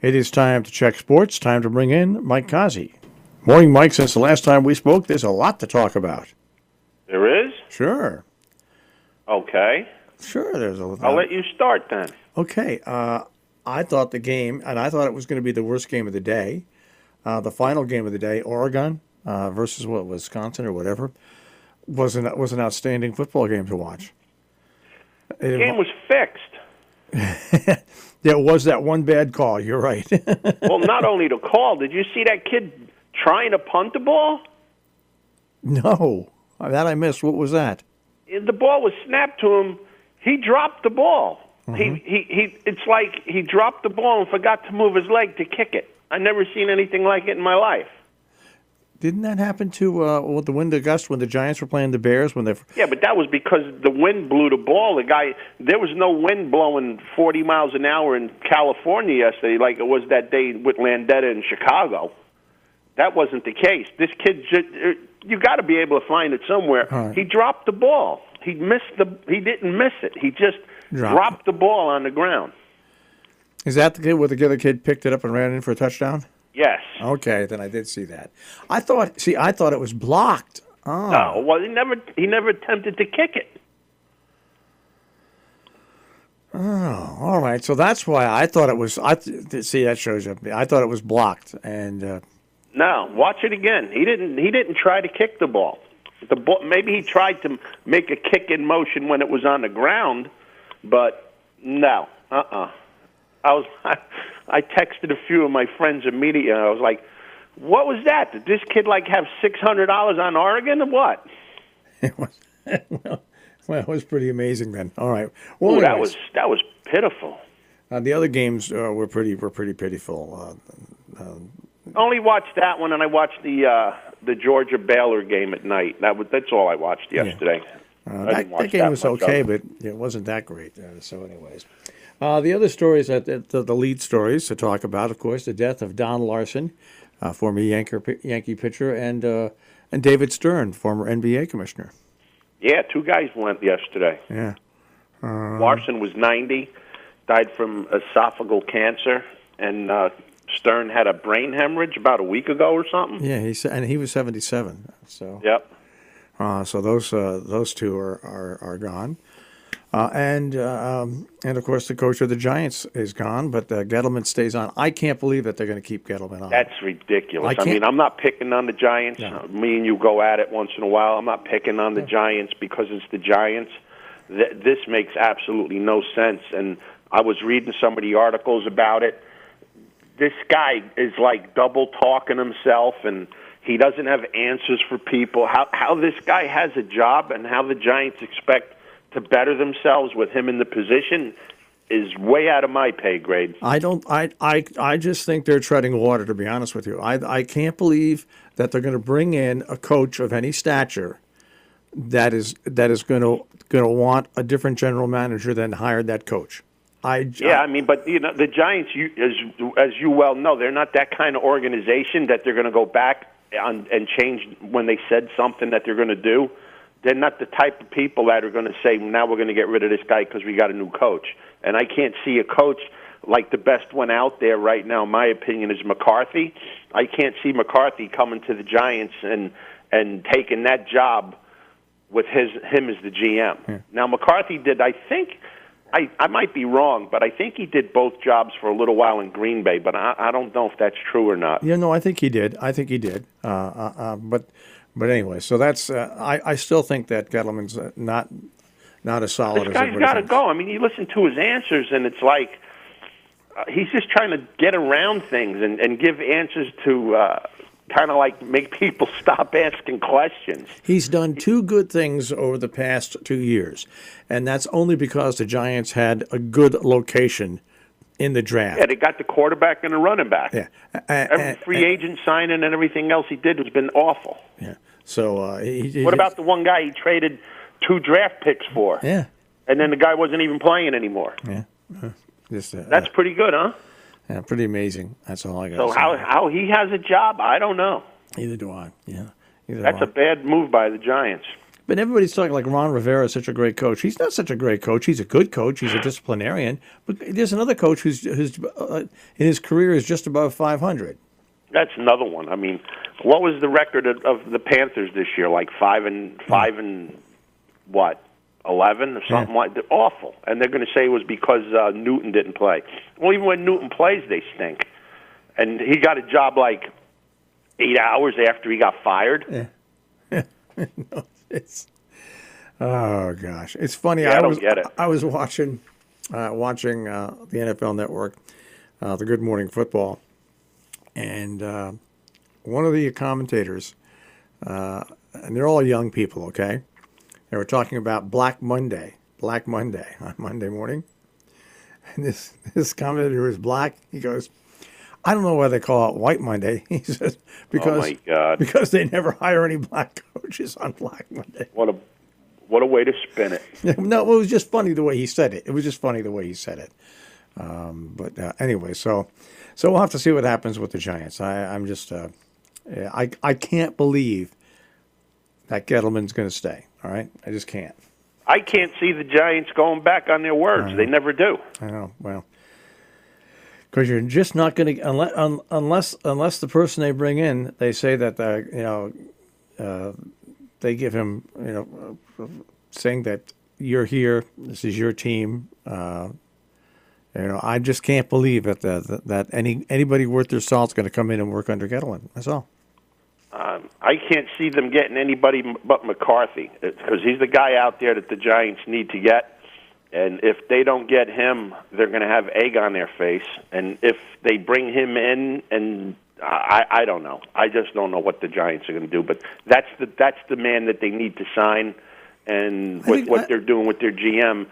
It is time to check sports. Time to bring in Mike Cozzi. Morning, Mike. Since the last time we spoke, there's a lot to talk about. There is? Sure. Okay. Sure, there's a lot. I'll let you start then. Okay. I thought the game, and I thought it was going to be the worst game of the day. The final game of the day, Oregon versus Wisconsin or whatever, was an outstanding football game to watch. The game was fixed. There was that one bad call. You're right. Well, not only the call. Did you see that kid trying to punt the ball? No. That I missed. What was that? The ball was snapped to him. He dropped the ball. Mm-hmm. It's like he dropped the ball and forgot to move his leg to kick it. I've never seen anything like it in my life. Didn't that happen to with the wind gust when the Giants were playing the Bears? Yeah, but that was because the wind blew the ball. There was no wind blowing 40 miles an hour in California yesterday like it was that day with Landetta in Chicago. That wasn't the case. This kid, you got to be able to find it somewhere. Right. He dropped the ball. He didn't miss it. He just dropped the ball on the ground. Is that the kid where the other kid picked it up and ran in for a touchdown? Yes. Okay, then I did see that. I thought it was blocked. Oh. No, well, he never attempted to kick it. Oh, all right. So that's why I thought it was. See, that shows you. I thought it was blocked, and no, watch it again. He didn't try to kick the ball. Maybe he tried to make a kick in motion when it was on the ground, but no. I texted a few of my friends immediately, and I was like, what was that? Did this kid have $600 on Oregon or what? It was, well, it was pretty amazing then. All right. Well, that was pitiful. The other games were pretty pitiful. Only watched that one, and I watched the Georgia Baylor game at night. That's all I watched yesterday. Yeah. That game was okay, but it wasn't that great. So, anyways. The other stories, the lead stories to talk about, of course, the death of Don Larsen, former Yankee pitcher, and David Stern, former NBA commissioner. Yeah, two guys went yesterday. Yeah. Larsen was 90, died from esophageal cancer, and Stern had a brain hemorrhage about a week ago or something. Yeah, he was 77. So. Yep. So those two are gone. And of course, the coach of the Giants is gone, but Gettleman stays on. I can't believe that they're going to keep Gettleman on. That's ridiculous. I mean, I'm not picking on the Giants. No. Me and you go at it once in a while. I'm not picking on the Giants because it's the Giants. This makes absolutely no sense. And I was reading some of the articles about it. This guy is double talking himself, and he doesn't have answers for people. How this guy has a job and how the Giants expect to better themselves with him in the position is way out of my pay grade. I just think they're treading water, to be honest with you. I can't believe that they're going to bring in a coach of any stature that is going to want a different general manager than hired that coach. But the Giants, as you well know, they're not that kind of organization that they're going to go back and change when they said something that they're going to do. They're not the type of people that are going to say, now we're going to get rid of this guy because we got a new coach. And I can't see a coach like the best one out there right now, in my opinion, is McCarthy. I can't see McCarthy coming to the Giants and taking that job with him as the GM. Yeah. Now, McCarthy did, I think, I might be wrong, but I think he did both jobs for a little while in Green Bay, but I don't know if that's true or not. Yeah, no, I think he did. But anyway, so that's I still think that Gettleman's not as solid as everybody thinks. This guy's got to go. I mean, you listen to his answers, and it's like he's just trying to get around things and give answers to kind of make people stop asking questions. He's done two good things over the past 2 years, and that's only because the Giants had a good location in the draft. Yeah, they got the quarterback and the running back. Yeah. Every free agent signing and everything else he did has been awful. Yeah. So what about the one guy he traded 2 draft picks for? Yeah. And then the guy wasn't even playing anymore. Yeah. That's pretty good, huh? Yeah, pretty amazing. That's all I got. So how he has a job, I don't know. Neither do I. Yeah. That's a bad move by the Giants. But everybody's talking like Ron Rivera is such a great coach. He's not such a great coach. He's a good coach. He's a disciplinarian. But there's another coach who's in his career is just above 500. That's another one. I mean, what was the record of the Panthers this year? Like 5 and what? 11 or something like that. Awful. And they're going to say it was because Newton didn't play. Well, even when Newton plays, they stink. And he got a job like 8 hours after he got fired. Yeah. No, oh gosh, it's funny. Yeah, I don't get it. I was watching the NFL Network, the Good Morning Football, and one of the commentators, and they're all young people. Okay, they were talking about Black Monday on Monday morning, and this commentator is black. He goes, I don't know why they call it White Monday. He says because they never hire any black coaches on Black Monday. What a way to spin it. No, it was just funny the way he said it. But anyway, so we'll have to see what happens with the Giants. I can't believe that Gettleman's going to stay. All right, I just can't. I can't see the Giants going back on their words. They never do. I know. Well. Because you're just not going to unless the person they bring in, they say that they give him saying that you're here, this is your team. I just can't believe that anybody worth their salt is going to come in and work under Gettleman. That's all. I can't see them getting anybody but McCarthy because he's the guy out there that the Giants need to get. And if they don't get him, they're going to have egg on their face. And if they bring him in, and I don't know. I just don't know what the Giants are going to do. But that's the man that they need to sign. And with what they're doing with their GM,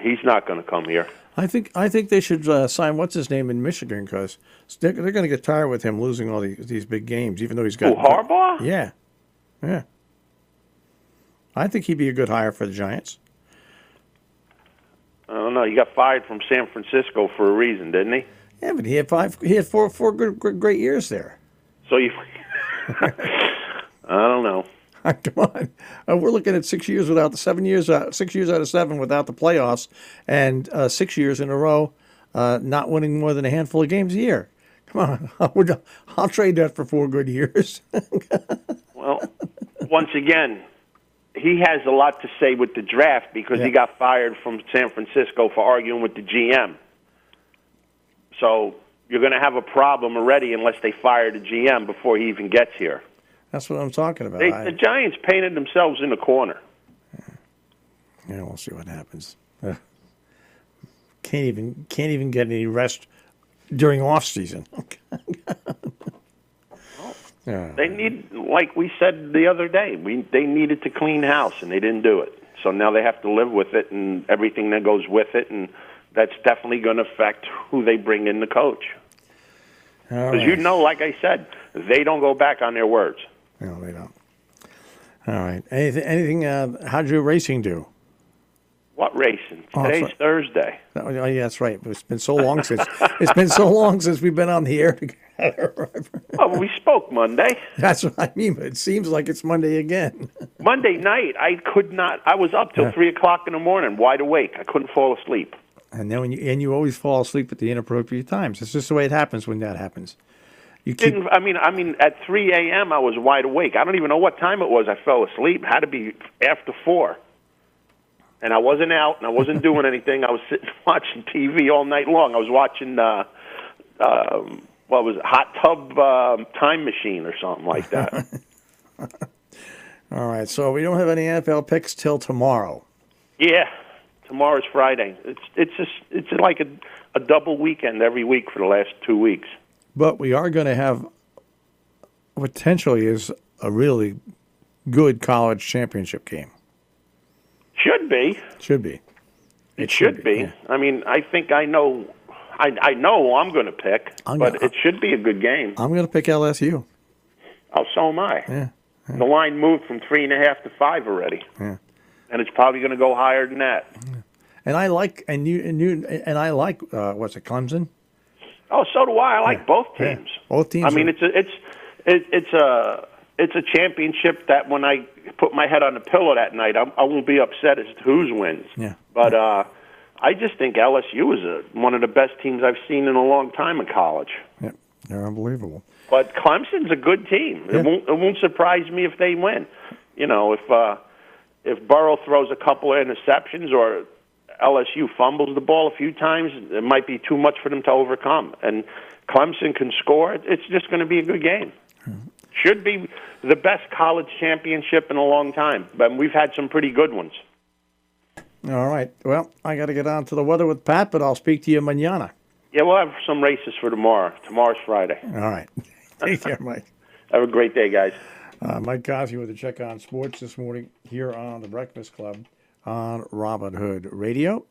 he's not going to come here. I think they should sign what's his name in Michigan because they're going to get tired with him losing all these big games, even though he's got Harbaugh. Yeah. I think he'd be a good hire for the Giants. I don't know. He got fired from San Francisco for a reason, didn't he? Yeah, but he had four great years there. So I don't know. Come on, we're looking at 6 years without 6 years out of 7 without the playoffs, and 6 years in a row not winning more than a handful of games a year. Come on, I'll trade that for 4 good years. Well, once again. He has a lot to say with the draft because he got fired from San Francisco for arguing with the GM. So you're going to have a problem already unless they fire the GM before he even gets here. That's what I'm talking about. The Giants painted themselves in a corner. Yeah, we'll see what happens. Can't even get any rest during off season. They need, like we said the other day, they needed to clean house, and they didn't do it. So now they have to live with it and everything that goes with it, and that's definitely going to affect who they bring in the coach. Because like I said, they don't go back on their words. No, they don't. All right. Anything? How'd your racing do? What racing? Today's Thursday. Oh, yeah, that's right. It's been so long since we've been on the air together. Well, we spoke Monday. That's what I mean, but it seems like it's Monday again. Monday night, I could not. I was up till 3 o'clock in the morning, wide awake. I couldn't fall asleep. And then you always fall asleep at the inappropriate times. It's just the way it happens when that happens. I mean, at 3 a.m. I was wide awake. I don't even know what time it was. I fell asleep. It had to be after 4. And I wasn't out, and I wasn't doing anything. I was sitting watching TV all night long. I was watching, what was it, Hot Tub Time Machine or something like that. All right, so we don't have any NFL picks till tomorrow. Yeah, tomorrow's Friday. It's like a double weekend every week for the last 2 weeks. But we are going to have potentially is a really good college championship game. Should be. It should be. Yeah. I mean, I think I know who I'm going to pick, but it should be a good game. I'm going to pick LSU. Oh, so am I. Yeah. The line moved from 3.5 to 5 already. Yeah. And it's probably going to go higher than that. Yeah. And I like what's it, Clemson? Oh, so do I. I like both teams. Yeah. Both teams. I mean, it's it's a championship that when I put my head on the pillow that night, I won't be upset as to whose wins. Yeah. But I just think LSU is one of the best teams I've seen in a long time in college. Yeah, they're unbelievable. But Clemson's a good team. Yeah. It won't surprise me if they win. You know, if Burrow throws a couple of interceptions or LSU fumbles the ball a few times, it might be too much for them to overcome. And Clemson can score. It's just going to be a good game. Should be the best college championship in a long time. But we've had some pretty good ones. All right. Well, I got to get on to the weather with Pat, but I'll speak to you mañana. Yeah, we'll have some races for tomorrow. Tomorrow's Friday. All right. Take care, Mike. Have a great day, guys. Mike Cozzi with a check on sports this morning here on the Breakfast Club on Robin Hood Radio.